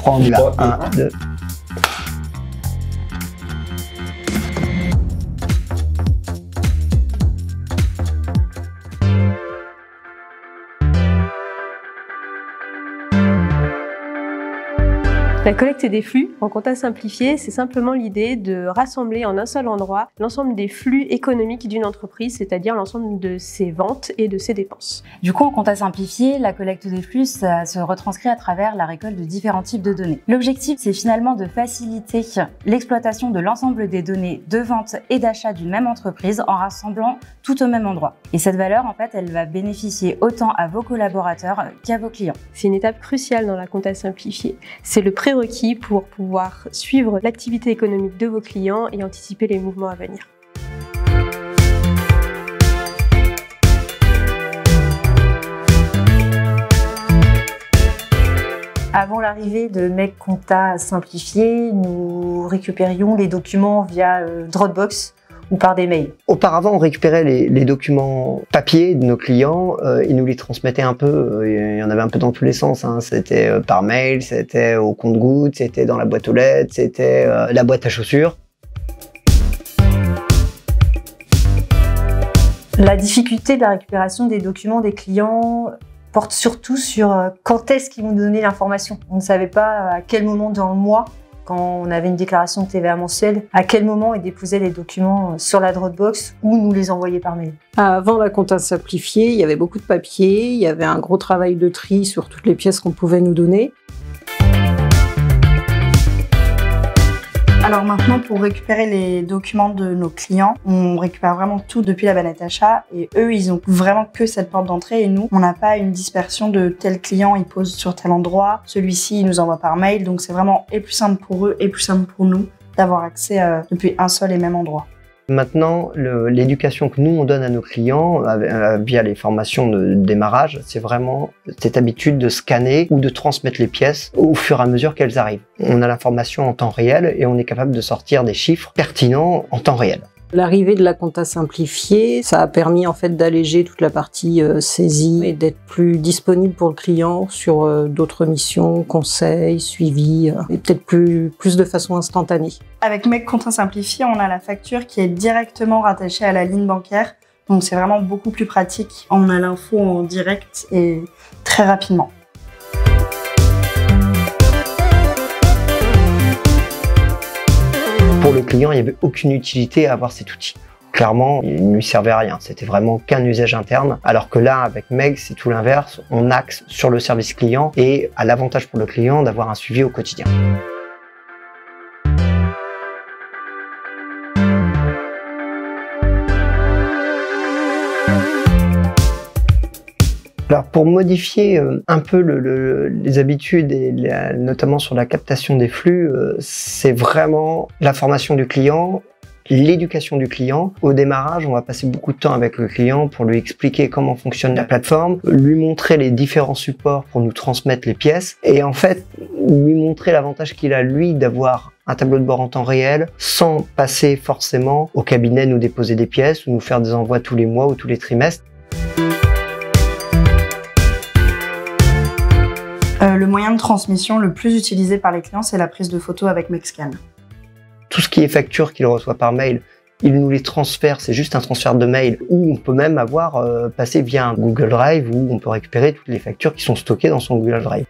3, on y va. 1, 2. La collecte des flux en compta simplifié, c'est simplement l'idée de rassembler en un seul endroit l'ensemble des flux économiques d'une entreprise, c'est-à-dire l'ensemble de ses ventes et de ses dépenses. Du coup, en compta simplifié, la collecte des flux, ça se retranscrit à travers la récolte de différents types de données. L'objectif, c'est finalement de faciliter l'exploitation de l'ensemble des données de vente et d'achat d'une même entreprise en rassemblant tout au même endroit. Et cette valeur, en fait, elle va bénéficier autant à vos collaborateurs qu'à vos clients. C'est une étape cruciale dans la compta simplifiée. C'est le prérequis pour pouvoir suivre l'activité économique de vos clients et anticiper les mouvements à venir. Avant l'arrivée de MEG Compta Simplifié, nous récupérions les documents via Dropbox ou par des mails. Auparavant, on récupérait les documents papier de nos clients, ils nous les transmettaient un peu, il y en avait un peu dans tous les sens, hein. C'était par mail, c'était au compte-gouttes, c'était dans la boîte aux lettres, c'était la boîte à chaussures. La difficulté de la récupération des documents des clients porte surtout sur quand est-ce qu'ils vont nous donner l'information. On ne savait pas à quel moment dans le mois, quand on avait une déclaration de TVA mensuelle, à quel moment ils déposaient les documents sur la Dropbox ou nous les envoyaient par mail. Avant la compta simplifiée, il y avait beaucoup de papier, il y avait un gros travail de tri sur toutes les pièces qu'on pouvait nous donner. Alors maintenant, pour récupérer les documents de nos clients, on récupère vraiment tout depuis la banette achat et eux, ils ont vraiment que cette porte d'entrée et nous, on n'a pas une dispersion de tel client, il pose sur tel endroit, celui-ci, il nous envoie par mail, donc c'est vraiment et plus simple pour eux et plus simple pour nous d'avoir accès depuis un seul et même endroit. Maintenant, l'éducation que nous on donne à nos clients via les formations de démarrage, c'est vraiment cette habitude de scanner ou de transmettre les pièces au fur et à mesure qu'elles arrivent. On a l'information en temps réel et on est capable de sortir des chiffres pertinents en temps réel. L'arrivée de la compta simplifiée, ça a permis en fait d'alléger toute la partie saisie et d'être plus disponible pour le client sur d'autres missions, conseils, suivis, et peut-être plus de façon instantanée. Avec MEG Compta Simplifié, on a la facture qui est directement rattachée à la ligne bancaire, donc c'est vraiment beaucoup plus pratique. On a l'info en direct et très rapidement. Pour le client, il n'y avait aucune utilité à avoir cet outil. Clairement, il ne lui servait à rien. C'était vraiment qu'un usage interne. Alors que là, avec MEG, c'est tout l'inverse. On axe sur le service client et à l'avantage pour le client d'avoir un suivi au quotidien. Alors pour modifier un peu les habitudes et notamment sur la captation des flux, c'est vraiment la formation du client, l'éducation du client. Au démarrage, on va passer beaucoup de temps avec le client pour lui expliquer comment fonctionne la plateforme, lui montrer les différents supports pour nous transmettre les pièces et en fait lui montrer l'avantage qu'il a lui d'avoir un tableau de bord en temps réel sans passer forcément au cabinet nous déposer des pièces ou nous faire des envois tous les mois ou tous les trimestres. Le moyen de transmission le plus utilisé par les clients, c'est la prise de photos avec MEGScan. Tout ce qui est facture qu'il reçoit par mail, il nous les transfère, c'est juste un transfert de mail, ou on peut même avoir passé via un Google Drive où on peut récupérer toutes les factures qui sont stockées dans son Google Drive.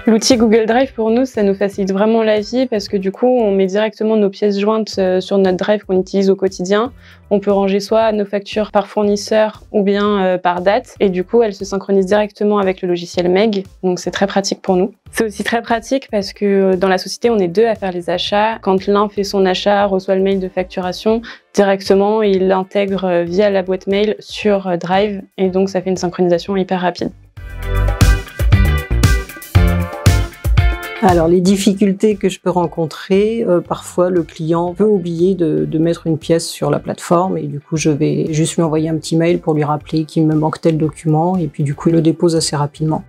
L'outil Google Drive, pour nous, ça nous facilite vraiment la vie parce que du coup, on met directement nos pièces jointes sur notre Drive qu'on utilise au quotidien. On peut ranger soit nos factures par fournisseur ou bien par date. Et du coup, elles se synchronisent directement avec le logiciel MEG. Donc, c'est très pratique pour nous. C'est aussi très pratique parce que dans la société, on est deux à faire les achats. Quand l'un fait son achat, reçoit le mail de facturation, directement, il l'intègre via la boîte mail sur Drive. Et donc, ça fait une synchronisation hyper rapide. Alors les difficultés que je peux rencontrer, parfois le client peut oublier de mettre une pièce sur la plateforme et du coup je vais juste lui envoyer un petit mail pour lui rappeler qu'il me manque tel document et puis du coup il le dépose assez rapidement.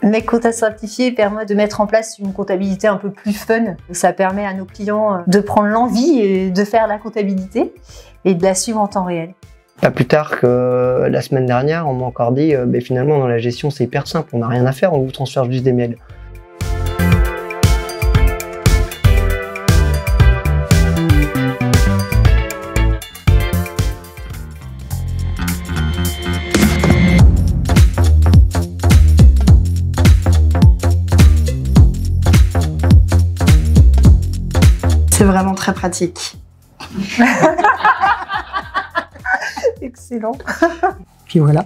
MEG Compta Simplifié permet de mettre en place une comptabilité un peu plus fun. Ça permet à nos clients de prendre l'envie de faire la comptabilité et de la suivre en temps réel. Pas plus tard que la semaine dernière, on m'a encore dit finalement dans la gestion c'est hyper simple, on n'a rien à faire, on vous transfère juste des mails. C'est vraiment très pratique. Excellent. Puis voilà.